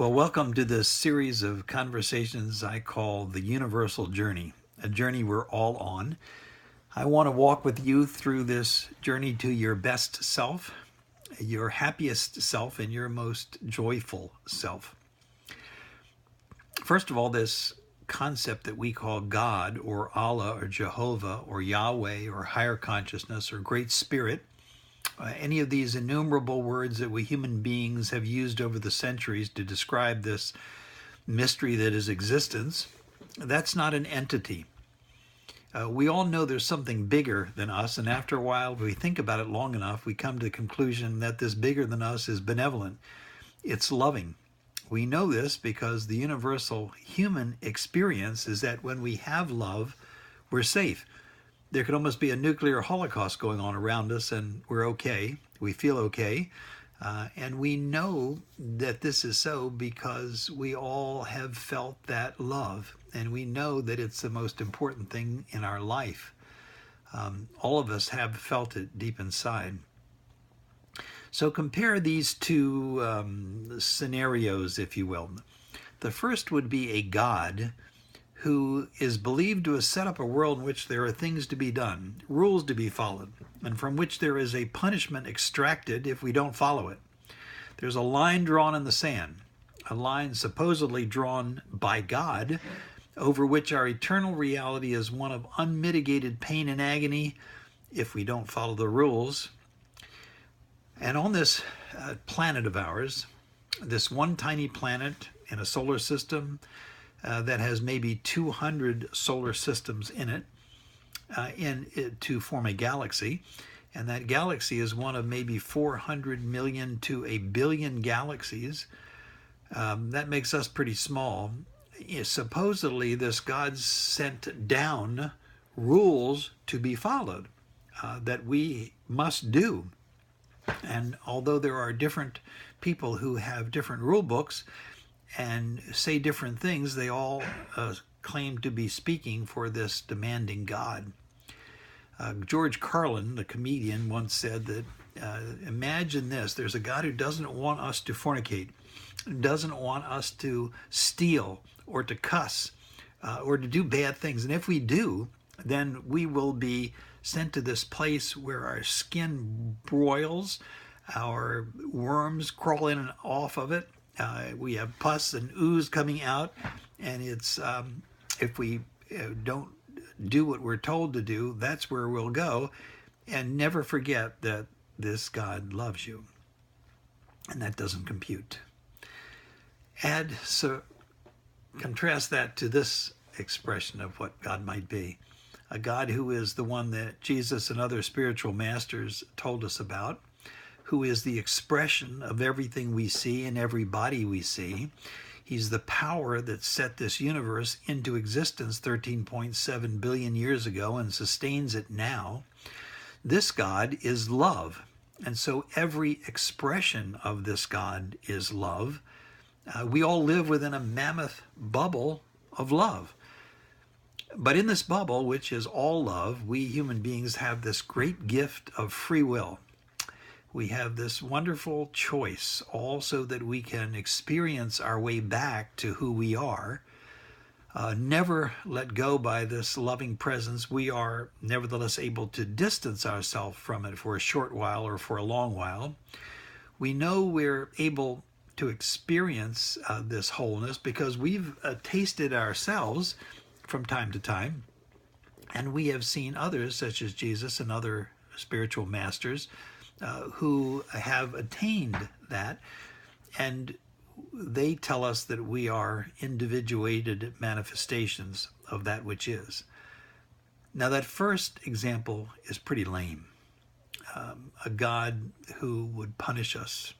Well, welcome to this series of conversations I call the Universal Journey, a journey we're all on. I want to walk with you through this journey to your best self, your happiest self, and your most joyful self. First of all, this concept that we call God or Allah or Jehovah or Yahweh or higher consciousness or Great Spirit, any of these innumerable words that we human beings have used over the centuries to describe this mystery that is existence, that's not an entity. We all know there's something bigger than us, and after a while, if we think about it long enough, we come to the conclusion that this bigger than us is benevolent. It's loving. We know this because the universal human experience is that when we have love, we're safe. There could almost be a nuclear holocaust going on around us, and we're okay. We feel okay. And we know that this is so because we all have felt that love, and we know that it's the most important thing in our life. All of us have felt it deep inside. So compare these two scenarios, if you will. The first would be a God who is believed to have set up a world in which there are things to be done, rules to be followed, and from which there is a punishment extracted if we don't follow it. There's a line drawn in the sand, a line supposedly drawn by God, over which our eternal reality is one of unmitigated pain and agony if we don't follow the rules. And on this planet of ours, this one tiny planet in a solar system that has maybe 200 solar systems in it, to form a galaxy. And that galaxy is one of maybe 400 million to a billion galaxies. That makes us pretty small. Supposedly, this God sent down rules to be followed that we must do. And although there are different people who have different rule books and say different things, they all claim to be speaking for this demanding God. George Carlin, the comedian, once said that, imagine this, there's a God who doesn't want us to fornicate, doesn't want us to steal or to cuss or to do bad things. And if we do, then we will be sent to this place where our skin broils, our worms crawl in and off of it, we have pus and ooze coming out, and it's if we don't do what we're told to do, that's where we'll go. And never forget that this God loves you, and that doesn't compute. Contrast that to this expression of what God might be. A God who is the one that Jesus and other spiritual masters told us about, who is the expression of everything we see and every body we see. He's the power that set this universe into existence 13.7 billion years ago and sustains it now. This God is love. And so every expression of this God is love. We all live within a mammoth bubble of love. But in this bubble, which is all love, we human beings have this great gift of free will. We have this wonderful choice also that we can experience our way back to who we are. Never let go by this loving presence. We are nevertheless able to distance ourselves from it for a short while or for a long while. We know we're able to experience this wholeness because we've tasted ourselves from time to time, and we have seen others such as Jesus and other spiritual masters who have attained that, and they tell us that we are individuated manifestations of that which is. Now that first example is pretty lame. A God who would punish us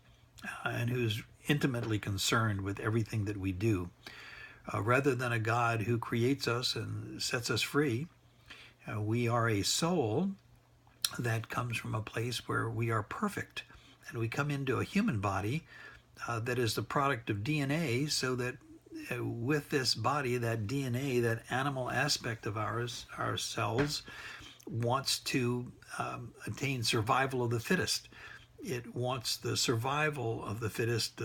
and who's intimately concerned with everything that we do, rather than a God who creates us and sets us free. We are a soul that comes from a place where we are perfect, and we come into a human body that is the product of DNA, so that with this body, that DNA, that animal aspect of ourselves, wants to attain survival of the fittest. It wants the survival of the fittest,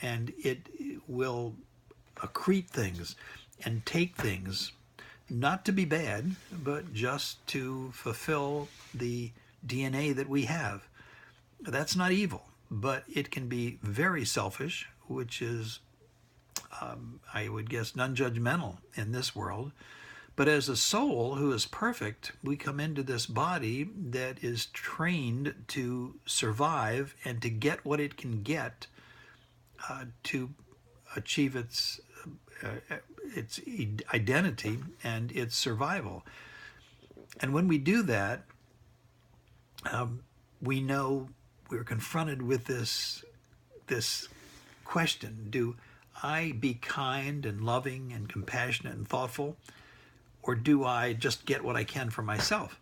and it will accrete things and take things, not to be bad, but just to fulfill the DNA that we have. That's not evil, but it can be very selfish, which is, I would guess, non-judgmental in this world. But as a soul who is perfect, we come into this body that is trained to survive and to get what it can get to achieve its identity and its survival. And when we do that, we know we're confronted with this question: do I be kind and loving and compassionate and thoughtful, or do I just get what I can for myself?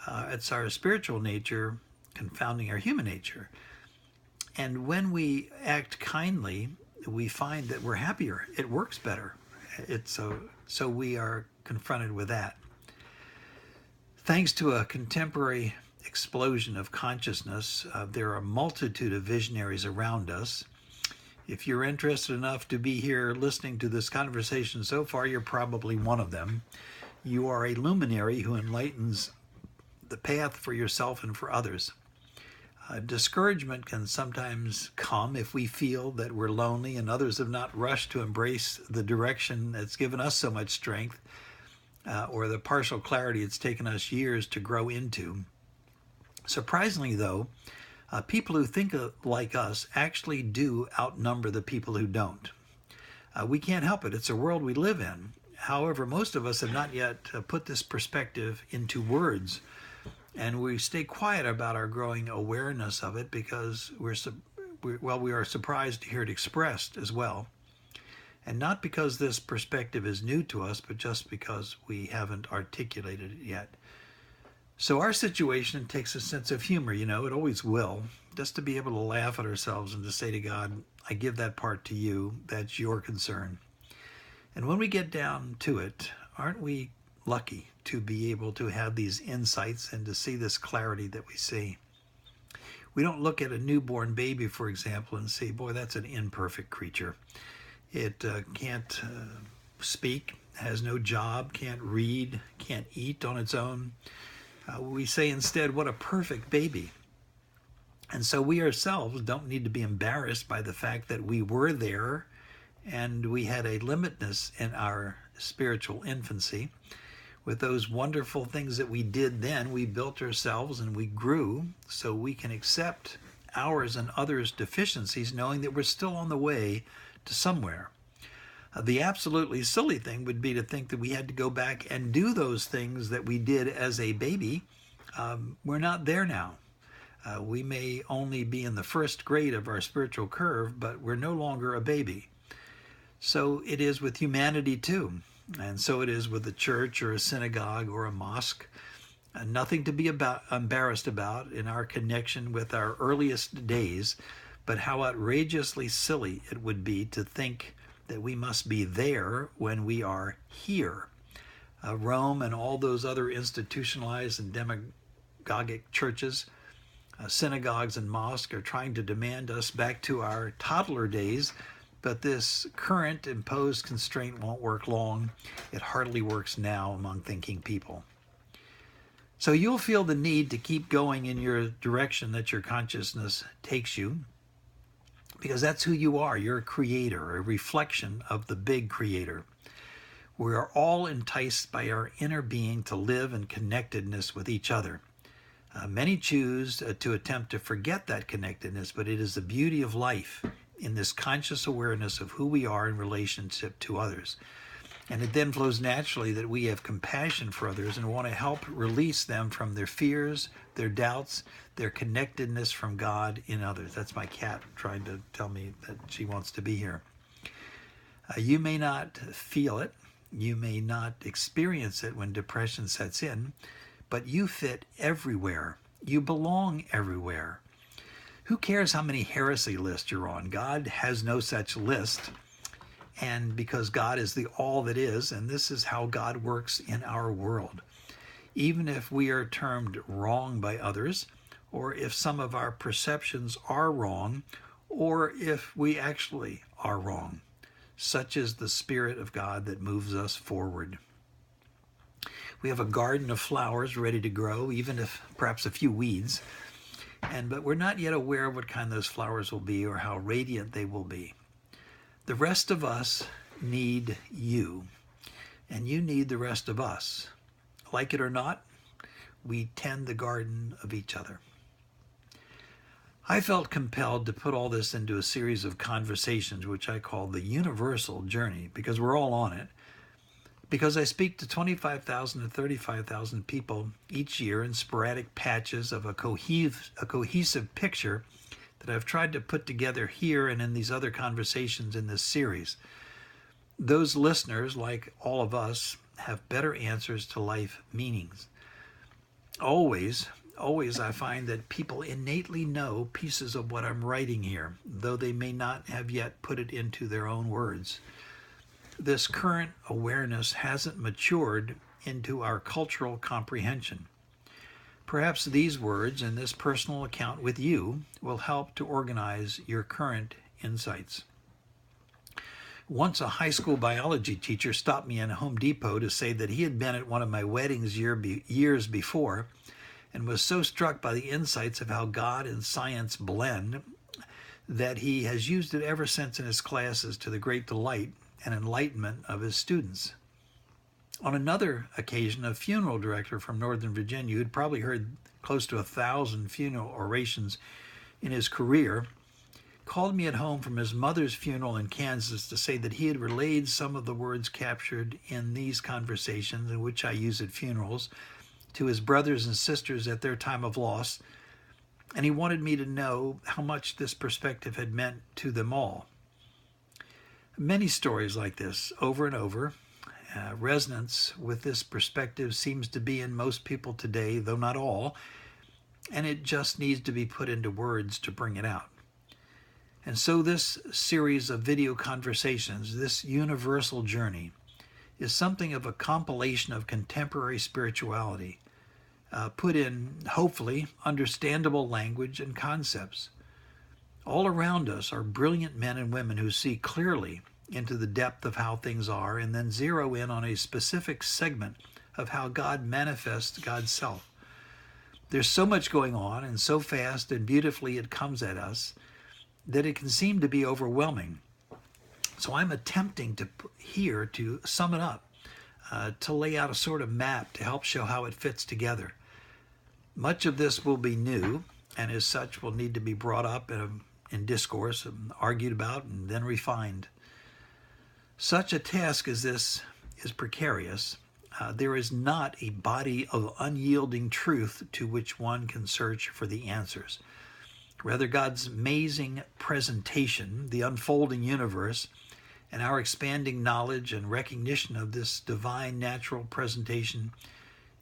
It's our spiritual nature confounding our human nature. And when we act kindly, we find that we're happier. It works better. So we are confronted with that. Thanks to a contemporary explosion of consciousness, there are a multitude of visionaries around us. If you're interested enough to be here listening to this conversation so far, you're probably one of them. You are a luminary who enlightens the path for yourself and for others. Discouragement can sometimes come if we feel that we're lonely and others have not rushed to embrace the direction that's given us so much strength, or the partial clarity it's taken us years to grow into. Surprisingly, though, people who think like us actually do outnumber the people who don't. We can't help it. It's a world we live in. However, most of us have not yet put this perspective into words, and we stay quiet about our growing awareness of it because we are surprised to hear it expressed as well. And not because this perspective is new to us, but just because we haven't articulated it yet. So our situation takes a sense of humor, it always will, just to be able to laugh at ourselves and to say to God, I give that part to you, that's your concern. And when we get down to it, aren't we lucky to be able to have these insights and to see this clarity that we see? We don't look at a newborn baby, for example, and say, boy, that's an imperfect creature. It can't speak, has no job, can't read, can't eat on its own. We say instead, what a perfect baby. And so we ourselves don't need to be embarrassed by the fact that we were there and we had a limitness in our spiritual infancy. With those wonderful things that we did then, we built ourselves and we grew so we can accept ours and others' deficiencies, knowing that we're still on the way to somewhere. The absolutely silly thing would be to think that we had to go back and do those things that we did as a baby. We're not there now. We may only be in the first grade of our spiritual curve, but we're no longer a baby. So it is with humanity too. And so it is with a church or a synagogue or a mosque. Nothing to be embarrassed about in our connection with our earliest days, but how outrageously silly it would be to think that we must be there when we are here. Rome and all those other institutionalized and demagogic churches, synagogues and mosques are trying to demand us back to our toddler days, but this current imposed constraint won't work long. It hardly works now among thinking people. So you'll feel the need to keep going in your direction that your consciousness takes you, because that's who you are. You're a creator, a reflection of the big creator. We are all enticed by our inner being to live in connectedness with each other. Many choose to attempt to forget that connectedness, but it is the beauty of life in this conscious awareness of who we are in relationship to others. And it then flows naturally that we have compassion for others and want to help release them from their fears, their doubts, their connectedness from God in others. That's my cat trying to tell me that she wants to be here. You may not feel it, you may not experience it when depression sets in, but you fit everywhere. You belong everywhere. Who cares how many heresy lists you're on? God has no such list. And because God is the all that is, and this is how God works in our world. Even if we are termed wrong by others, or if some of our perceptions are wrong, or if we actually are wrong. Such is the Spirit of God that moves us forward. We have a garden of flowers ready to grow, even if perhaps a few weeds, but we're not yet aware of what kind those flowers will be or how radiant they will be. The rest of us need you, and you need the rest of us. Like it or not, we tend the garden of each other. I felt compelled to put all this into a series of conversations, which I call the universal journey, because we're all on it. Because I speak to 25,000 to 35,000 people each year in sporadic patches of a cohesive picture that I've tried to put together here and in these other conversations in this series. Those listeners, like all of us, have better answers to life meanings. Always I find that people innately know pieces of what I'm writing here, though they may not have yet put it into their own words. This current awareness hasn't matured into our cultural comprehension. Perhaps these words and this personal account with you will help to organize your current insights. Once a high school biology teacher stopped me in Home Depot to say that he had been at one of my weddings years before and was so struck by the insights of how God and science blend that he has used it ever since in his classes to the great delight and enlightenment of his students. On another occasion, a funeral director from Northern Virginia, who'd probably heard close to 1,000 funeral orations in his career, called me at home from his mother's funeral in Kansas to say that he had relayed some of the words captured in these conversations, in which I use at funerals, to his brothers and sisters at their time of loss, and he wanted me to know how much this perspective had meant to them all. Many stories like this, over and over. Resonance with this perspective seems to be in most people today, though not all, and it just needs to be put into words to bring it out. And so this series of video conversations, this universal journey, is something of a compilation of contemporary spirituality, put in, hopefully, understandable language and concepts. All around us are brilliant men and women who see clearly into the depth of how things are and then zero in on a specific segment of how God manifests God's self. There's so much going on, and so fast and beautifully it comes at us that it can seem to be overwhelming. So I'm attempting to sum it up, to lay out a sort of map to help show how it fits together. Much of this will be new, and as such will need to be brought up in discourse, and argued about, and then refined. Such a task as this is precarious. There is not a body of unyielding truth to which one can search for the answers. Rather, God's amazing presentation, the unfolding universe, and our expanding knowledge and recognition of this divine natural presentation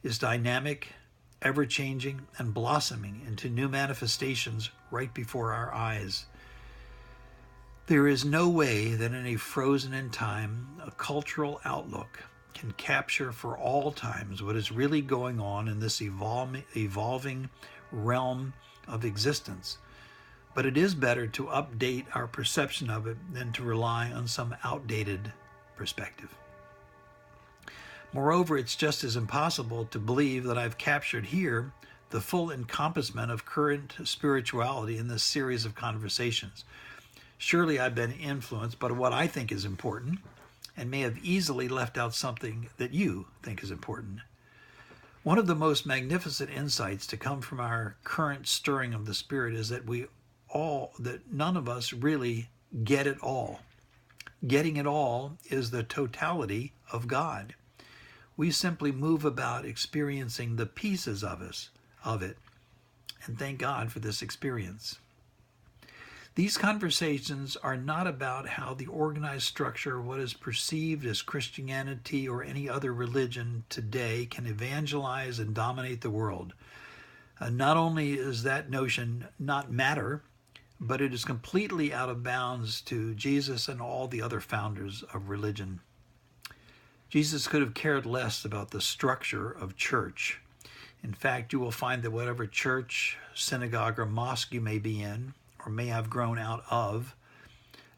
is dynamic, ever-changing, and blossoming into new manifestations right before our eyes. There is no way that in a frozen in time, a cultural outlook can capture for all times what is really going on in this evolving realm of existence. But it is better to update our perception of it than to rely on some outdated perspective. Moreover, it's just as impossible to believe that I've captured here the full encompassment of current spirituality in this series of conversations. Surely I've been influenced by what I think is important and may have easily left out something that you think is important. One of the most magnificent insights to come from our current stirring of the Spirit is that none of us really get it all. Getting it all is the totality of God. We simply move about experiencing the pieces of it, and thank God for this experience. These conversations are not about how the organized structure of what is perceived as Christianity or any other religion today can evangelize and dominate the world. Not only is that notion not matter, but it is completely out of bounds to Jesus and all the other founders of religion. Jesus could have cared less about the structure of church. In fact, you will find that whatever church, synagogue, or mosque you may be in, or may have grown out of,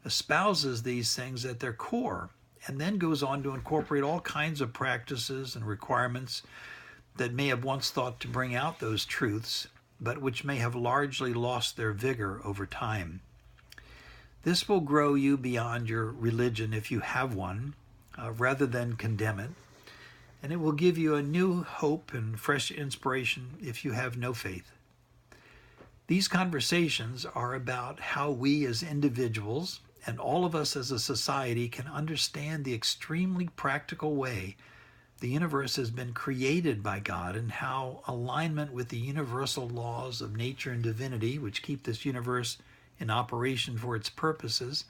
espouses these things at their core, and then goes on to incorporate all kinds of practices and requirements that may have once thought to bring out those truths, but which may have largely lost their vigor over time. This will grow you beyond your religion if you have one, rather than condemn it, and it will give you a new hope and fresh inspiration if you have no faith. These conversations are about how we as individuals and all of us as a society can understand the extremely practical way the universe has been created by God, and how alignment with the universal laws of nature and divinity, which keep this universe in operation for its purposes,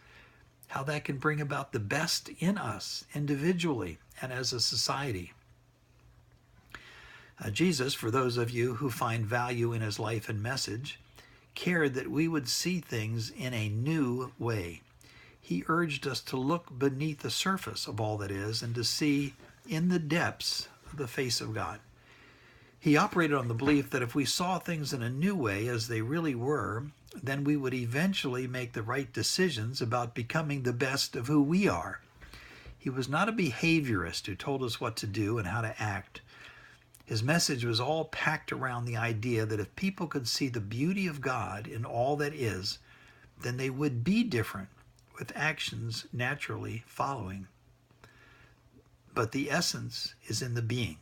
how that can bring about the best in us individually and as a society. Jesus, for those of you who find value in his life and message, cared that we would see things in a new way. He urged us to look beneath the surface of all that is and to see in the depths of the face of God. He operated on the belief that if we saw things in a new way as they really were, then we would eventually make the right decisions about becoming the best of who we are. He was not a behaviorist who told us what to do and how to act. His message was all packed around the idea that if people could see the beauty of God in all that is, then they would be different, with actions naturally following. But the essence is in the being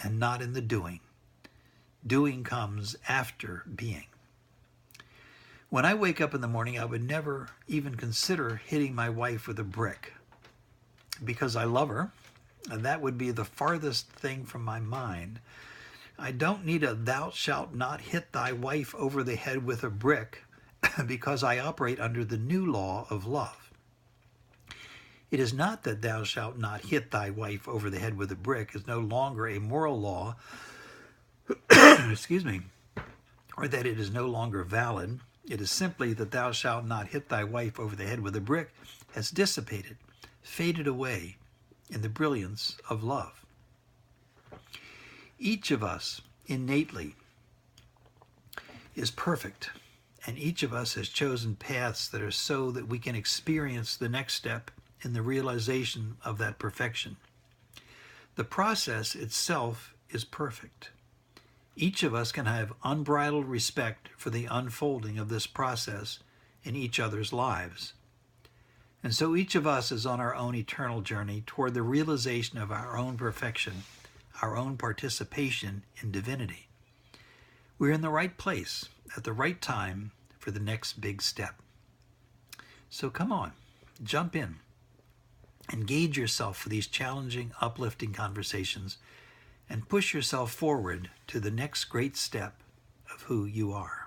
and not in the doing. Doing comes after being. When I wake up in the morning, I would never even consider hitting my wife with a brick because I love her, and that would be the farthest thing from my mind. I don't need a "thou shalt not hit thy wife over the head with a brick" because I operate under the new law of love. It is not that "thou shalt not hit thy wife over the head with a brick" is no longer a moral law, excuse me, or that it is no longer valid. It is simply that "thou shalt not hit thy wife over the head with a brick" has dissipated, faded away in the brilliance of love. Each of us innately is perfect, and each of us has chosen paths that are so that we can experience the next step in the realization of that perfection. The process itself is perfect. Each of us can have unbridled respect for the unfolding of this process in each other's lives. And so each of us is on our own eternal journey toward the realization of our own perfection, our own participation in divinity. We're in the right place at the right time for the next big step. So come on, jump in. Engage yourself for these challenging, uplifting conversations and push yourself forward to the next great step of who you are.